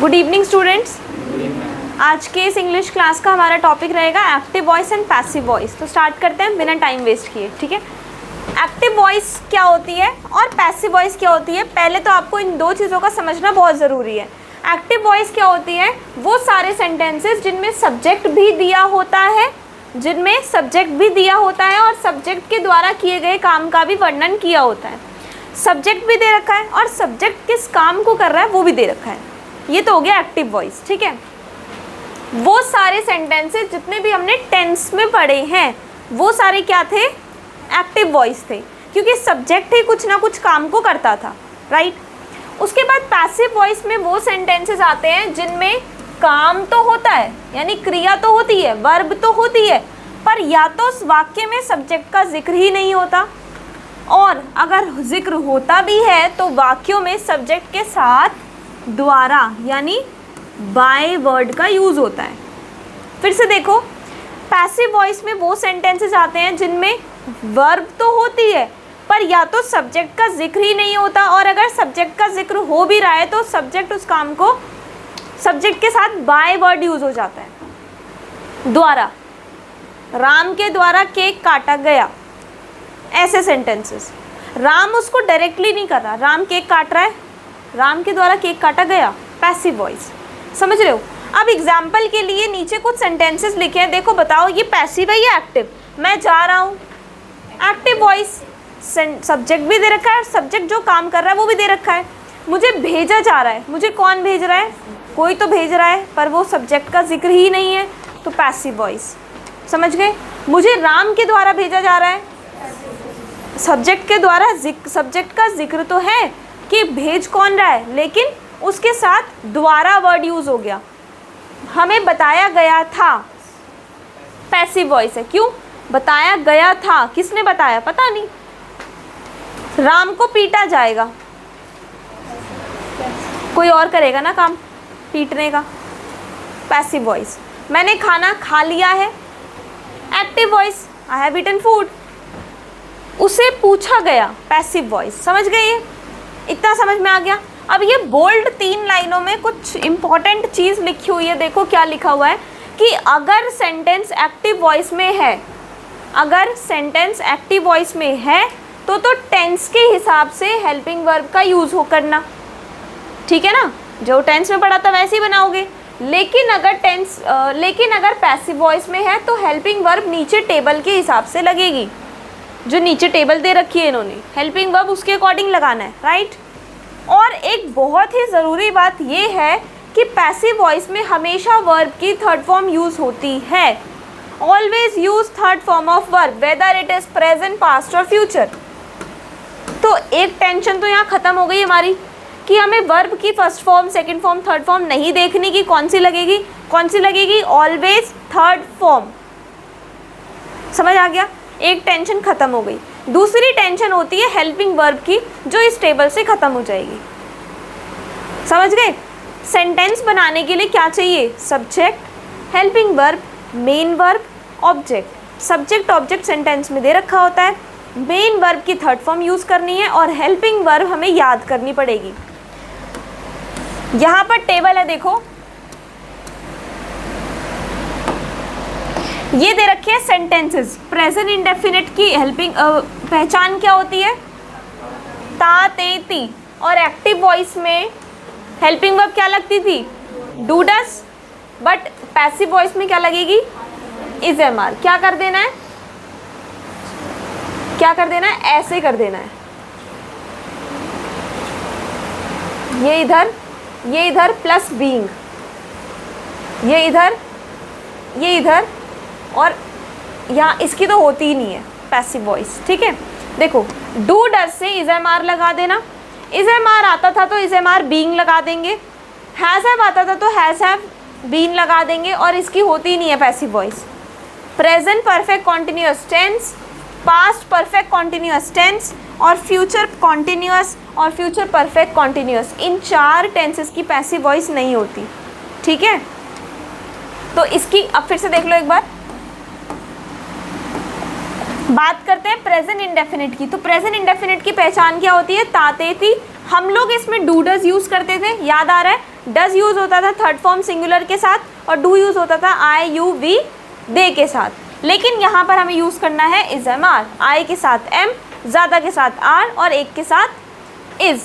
Good evening students. आज के इस इंग्लिश क्लास का हमारा टॉपिक रहेगा active voice and passive voice. तो स्टार्ट करते हैं बिना टाइम वेस्ट किए, ठीक है। एक्टिव वॉइस क्या होती है और पैसिव वॉइस क्या होती है, पहले तो आपको इन दो चीज़ों का समझना बहुत ज़रूरी है। एक्टिव वॉइस क्या होती है, वो सारे सेंटेंसेस जिनमें सब्जेक्ट भी दिया होता है, और सब्जेक्ट के द्वारा किए गए काम का भी वर्णन किया होता है। सब्जेक्ट भी दे रखा है और सब्जेक्ट किस काम को कर रहा है वो भी दे रखा है। ये तो हो गया एक्टिव वॉइस, ठीक है। वो सारे सेंटेंसेस जितने भी हमने टेंस में पढ़े हैं वो सारे क्या थे, एक्टिव वॉइस थे, क्योंकि सब्जेक्ट ही कुछ ना कुछ काम को करता था, राइट। उसके बाद पैसिव वॉइस में वो सेंटेंसेस आते हैं जिनमें काम तो होता है, यानी क्रिया तो होती है, वर्ब तो होती है, पर या तो उस वाक्य में सब्जेक्ट का जिक्र ही नहीं होता, और अगर जिक्र होता भी है तो वाक्यों में सब्जेक्ट के साथ द्वारा यानी बाय वर्ड का यूज़ होता है। फिर से देखो, पैसिव वॉइस में वो सेंटेंसेस आते हैं जिनमें वर्ब तो होती है पर या तो सब्जेक्ट का जिक्र ही नहीं होता, और अगर सब्जेक्ट का जिक्र हो भी रहा है तो सब्जेक्ट उस काम को सब्जेक्ट के साथ बाय वर्ड यूज़ हो जाता है। द्वारा, राम के द्वारा केक काटा गया, ऐसे सेंटेंसेस। राम उसको डायरेक्टली नहीं कर रहा, राम केक काट रहा है, राम के द्वारा केक काटा गया, पैसिव वॉइस। समझ रहे हो। अब एग्जाम्पल के लिए नीचे कुछ सेंटेंसेस लिखे हैं, देखो बताओ ये पैसिव है या एक्टिव। मैं जा रहा हूँ, एक्टिव वॉइस, सब्जेक्ट भी दे रखा है, सब्जेक्ट जो काम कर रहा है वो भी दे रखा है। मुझे भेजा जा रहा है, मुझे कौन भेज रहा है, कोई तो भेज रहा है, पर वो सब्जेक्ट का जिक्र ही नहीं है, तो पैसिव वॉइस। समझ गए। मुझे राम के द्वारा भेजा जा रहा है, सब्जेक्ट के द्वारा सब्जेक्ट का जिक्र तो है कि भेज कौन रहा है, लेकिन उसके साथ द्वारा वर्ड यूज़ हो गया। हमें बताया गया था, पैसिव वॉइस है। क्यों बताया गया था, किसने बताया, पता नहीं। राम को पीटा जाएगा, कोई और करेगा ना काम पीटने का, पैसिव वॉइस। मैंने खाना खा लिया है, active voice, I have eaten food. उसे पूछा गया, पैसिव वॉइस। समझ गए, ये इतना समझ में आ गया। अब ये बोल्ड 3 लाइनों में कुछ इंपॉर्टेंट चीज़ लिखी हुई है, देखो क्या लिखा हुआ है कि अगर सेंटेंस एक्टिव वॉइस में है, अगर सेंटेंस एक्टिव वॉइस में है तो टेंस के हिसाब से हेल्पिंग वर्ब का यूज़ हो करना, ठीक है ना। जो टेंस में पढ़ा था वैसे ही बनाओगे। लेकिन अगर पैसिव वॉइस में है तो हेल्पिंग वर्ब नीचे टेबल के हिसाब से लगेगी, जो नीचे टेबल दे रखी है इन्होंने, हेल्पिंग वर्ब उसके अकॉर्डिंग लगाना है, राइट। और एक बहुत ही ज़रूरी बात ये है कि पैसिव वॉइस में हमेशा वर्ब की थर्ड फॉर्म यूज़ होती है। Always use third form of verb whether it is present, past और फ्यूचर। तो एक टेंशन तो यहाँ ख़त्म हो गई हमारी कि हमें वर्ब की first form, second form, third form नहीं देखनी कि कौन सी लगेगी, ऑलवेज थर्ड फॉर्म। समझ आ गया, एक टेंशन ख़त्म हो गई। दूसरी टेंशन होती है हेल्पिंग वर्ब की, जो इस टेबल से ख़त्म हो जाएगी। समझ गए। सेंटेंस बनाने के लिए क्या चाहिए, subject, helping verb, main verb, object. Subject object sentence में दे रखा होता है, मेन वर्ब की थर्ड फॉर्म यूज़ करनी है और हेल्पिंग वर्ब हमें याद करनी पड़ेगी। यहाँ पर टेबल है, देखो ये दे रखे हैं सेंटेंसेस। प्रेजेंट इंडेफिनिट की हेल्पिंग पहचान क्या होती है, ता, ते, ती। और एक्टिव वॉइस में हेल्पिंग वर्ब क्या लगती थी, do, does. But passive voice में क्या लगेगी, इज, एम, आर। क्या कर देना है, ऐसे कर देना है। ये इधर प्लस बीइंग, ये इधर और यहाँ इसकी तो होती ही नहीं है पैसिव वॉइस, ठीक है। देखो डू डस से इज, एम, आर लगा देना, इज, एम, आर आता था तो इज, एम, आर बीइंग लगा देंगे, हैज़ हैव आता था तो हैज़ हैव बीन लगा देंगे, और इसकी होती ही नहीं है passive voice. Present perfect continuous tense, past perfect continuous tense और फ्यूचर कॉन्टिन्यूअस और फ्यूचर परफेक्ट कॉन्टिन्यूअस, इन 4 टेंसेस की पैसिव वॉइस नहीं होती, ठीक है। तो इसकी अब फिर से देख लो एक बार। बात करते हैं प्रेजेंट इंडेफिनिट की। तो प्रेजेंट इंडेफिनिट की पहचान क्या होती है, ताते थी। हम लोग इसमें डू डज यूज़ करते थे, याद आ रहा है। डज यूज़ होता था थर्ड फॉर्म सिंगुलर के साथ और डू यूज़ होता था आई यू वी दे के साथ। लेकिन यहाँ पर हमें यूज़ करना है इज़ एम आर, आई के साथ एम, ज़्यादा के साथ आर और एक के साथ इज़।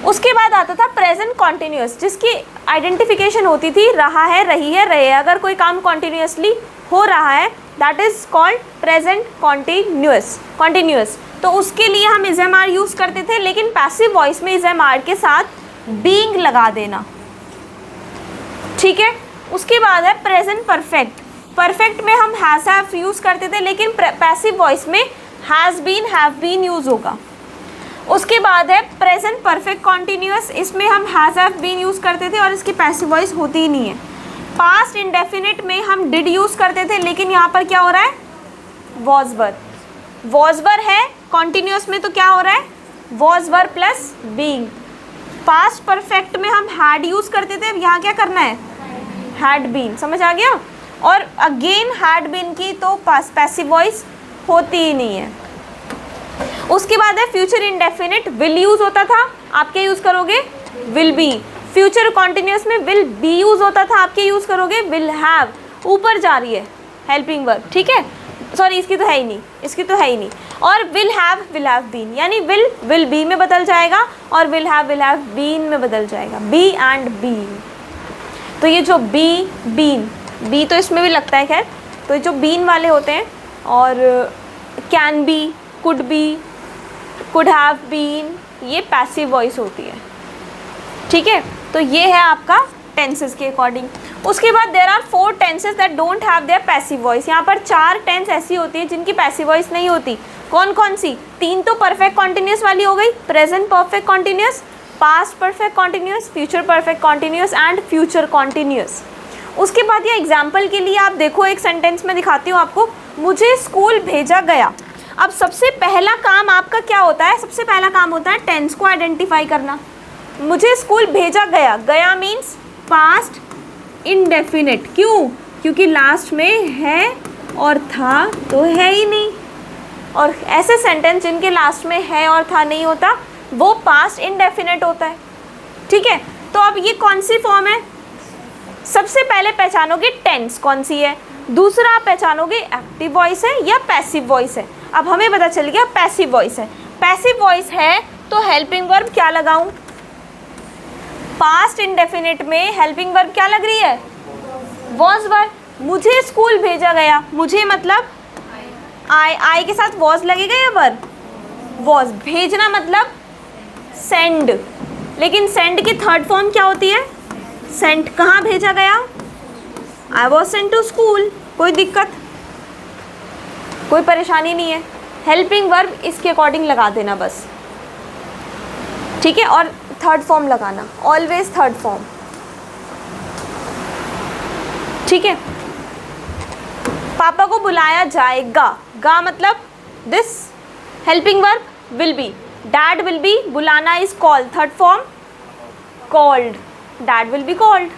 उसके बाद आता था प्रेजेंट कॉन्टिन्यूस, जिसकी आइडेंटिफिकेशन होती थी रहा है, रही है, रहे। अगर कोई काम कॉन्टिन्यूसली हो रहा है that is called present continuous. तो उसके लिए हम इज़ एम आर यूज़ करते थे, लेकिन पैसिव वॉइस में इज़ एम आर के साथ बीइंग लगा देना, ठीक है। उसके बाद है प्रेजेंट परफेक्ट। परफेक्ट में हम हैज़ हैव यूज़ करते थे, लेकिन पैसिव वॉइस में has been, have been use होगा। उसके बाद है प्रेजेंट परफेक्ट कॉन्टिन्यूस, इसमें हम हैज़ हैव बीन यूज़ करते थे और इसकी पैसिव वॉइस होती ही नहीं है। पास्ट इंडेफिनिट में हम डिड यूज़ करते थे, लेकिन यहाँ पर क्या हो रहा है, वॉज वर। वॉज वर है कॉन्टिन्यूस में, तो क्या हो रहा है, was were plus being. Past perfect में हम हैड यूज़ करते थे, यहाँ क्या करना है, हैड बीन। समझ आ गया। और अगेन हैड बीन की तो पैसिव वॉइस होती ही नहीं है। उसके बाद है फ्यूचर इंडेफिनिट, विल यूज़ होता था, आप क्या यूज़ करोगे, विल बी। फ्यूचर कॉन्टिन्यूस में विल बी यूज़ होता था, आप क्या यूज़ करोगे, विल हैव। ऊपर जा रही है हेल्पिंग वर्ब, ठीक है, सॉरी इसकी तो है ही नहीं, इसकी तो है ही नहीं। और विल हैव बीन, यानी विल बी में बदल जाएगा और विल हैव बीन में बदल जाएगा, बी एंड बीन। तो ये जो बी तो इसमें भी लगता है, खैर। तो जो बीन वाले होते हैं, और can be, could be, could have been, ये पैसिव वॉइस होती है, ठीक है। तो ये है आपका टेंसेस के अकॉर्डिंग। उसके बाद there are 4 tenses that don't have there passive voice. यहाँ पर 4 टेंस ऐसी होती है जिनकी पैसिव वॉइस नहीं होती। कौन कौन सी? 3 तो परफेक्ट कॉन्टिन्यूस वाली हो गई, present perfect continuous, past perfect continuous, future perfect continuous and future continuous. उसके बाद ये एग्जाम्पल के लिए आप देखो, एक सेंटेंस में दिखाती हूँ आपको, मुझे स्कूल भेजा गया। अब सबसे पहला काम आपका क्या होता है? सबसे पहला काम होता है टेंस को आइडेंटिफाई करना। मुझे स्कूल भेजा गया, गया मीन्स पास्ट इंडेफिनिट। क्यों? क्योंकि लास्ट में है और था तो है ही नहीं, और ऐसे सेंटेंस जिनके लास्ट में है और था नहीं होता वो पास्ट इंडेफिनिट होता है, ठीक है। तो अब ये कौन सी फॉर्म है? सबसे पहले पहचानोगे टेंस कौन सी है, दूसरा आप पहचानोगे एक्टिव वॉइस है या पैसिव वॉइस है। अब हमें पता चल गया पैसिव वॉइस है। पैसिव वॉइस है तो हेल्पिंग वर्ब क्या लगाऊं? पास्ट इंडेफिनिट में हेल्पिंग वर्ब क्या लग रही है? Was verb. मुझे स्कूल भेजा गया, मुझे मतलब आई के साथ वॉज लगेगा या वर्ब? वॉज। भेजना मतलब सेंड, लेकिन सेंड की थर्ड फॉर्म क्या होती है? सेंट। कहाँ भेजा गया? I was sent to school. कोई दिक्कत, कोई परेशानी नहीं है। हेल्पिंग वर्ब इसके अकॉर्डिंग लगा देना बस, ठीक है। और थर्ड फॉर्म लगाना, ऑलवेज थर्ड फॉर्म, ठीक है। पापा को बुलाया जाएगा, गा मतलब this helping verb will be. Dad will be, बुलाना is call, third form called, dad will be called.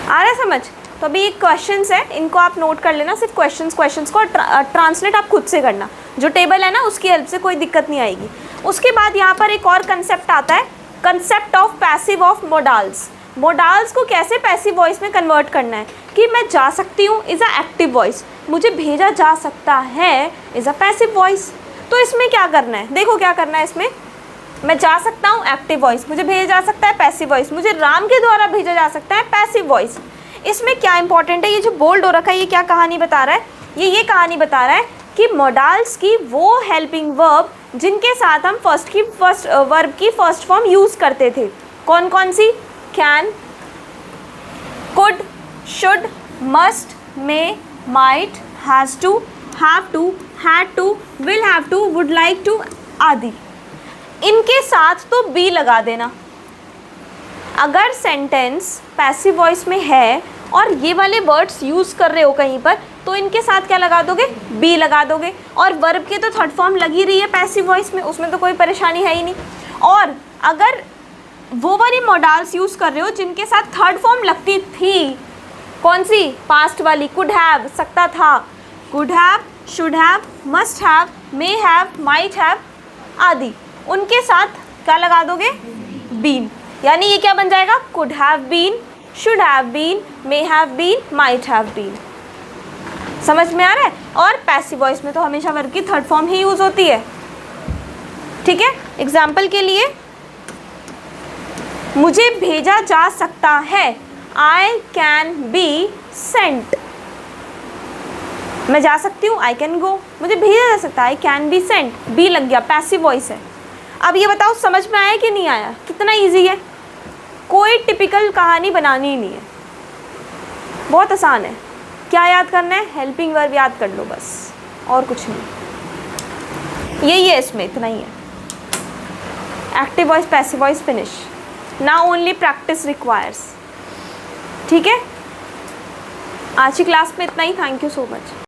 आ रहा है समझ? तो अभी एक क्वेश्चंस है, इनको आप नोट कर लेना, सिर्फ क्वेश्चंस को ट्रांसलेट आप खुद से करना, जो टेबल है ना उसकी हेल्प से, कोई दिक्कत नहीं आएगी। उसके बाद यहाँ पर एक और कंसेप्ट आता है, concept of passive of modals. Modals को कैसे पैसिव वॉइस में कन्वर्ट करना है कि मैं जा सकती हूँ इज़ अ एक्टिव वॉइस, मुझे भेजा जा सकता है इज़ अ पैसिव वॉइस। तो इसमें क्या करना है, देखो क्या करना है इसमें। मैं जा सकता हूँ एक्टिव वॉइस, मुझे भेजा जा सकता है पैसिव वॉइस, मुझे राम के द्वारा भेजा जा सकता है पैसिव वॉइस। इसमें क्या इंपॉर्टेंट है, ये जो बोल्ड हो रखा है ये क्या कहानी बता रहा है? ये कहानी बता रहा है कि मोडाल्स की वो हेल्पिंग वर्ब जिनके साथ हम फर्स्ट वर्ब की फर्स्ट फॉर्म यूज़ करते थे, कौन कौन सी? Can, could, should, must, may, might, has to, have to, had to, will have to, would like to आदि। इनके साथ तो बी लगा देना। अगर सेंटेंस पैसिव वॉइस में है और ये वाले वर्ड्स यूज़ कर रहे हो कहीं पर, तो इनके साथ क्या लगा दोगे? बी लगा दोगे। और वर्ब के तो थर्ड फॉर्म लगी रही है पैसिव वॉइस में, उसमें तो कोई परेशानी है ही नहीं। और अगर वो वाली मोडाल्स यूज़ कर रहे हो जिनके साथ थर्ड फॉर्म लगती थी, कौन सी? पास्ट वाली, कुड हैव, सकता था, could have, should have, must have, may have, might have आदि, उनके साथ क्या लगा दोगे? बीन। यानी ये क्या बन जाएगा, could have been, should have been, may have been, might have been. समझ में आ रहा है। और पैसिव वॉइस में तो हमेशा वर्ब की थर्ड फॉर्म ही यूज होती है। ठीक है, एग्जाम्पल के लिए मुझे भेजा जा सकता है, आई कैन बी सेंट। मैं जा सकती हूँ, आई कैन गो। मुझे भेजा जा सकता है, I can be sent, be लग गया, पैसिव वॉइस है। अब ये बताओ समझ में आया कि नहीं आया, कितना इजी है, कोई टिपिकल कहानी बनानी ही नहीं है, बहुत आसान है। क्या याद करना है, हेल्पिंग वर्ब याद कर लो बस, और कुछ नहीं, यही है इसमें, इतना ही है। Active voice, passive voice, finish. Now only practice requires. ठीक है, आज की क्लास में इतना ही। Thank you so much.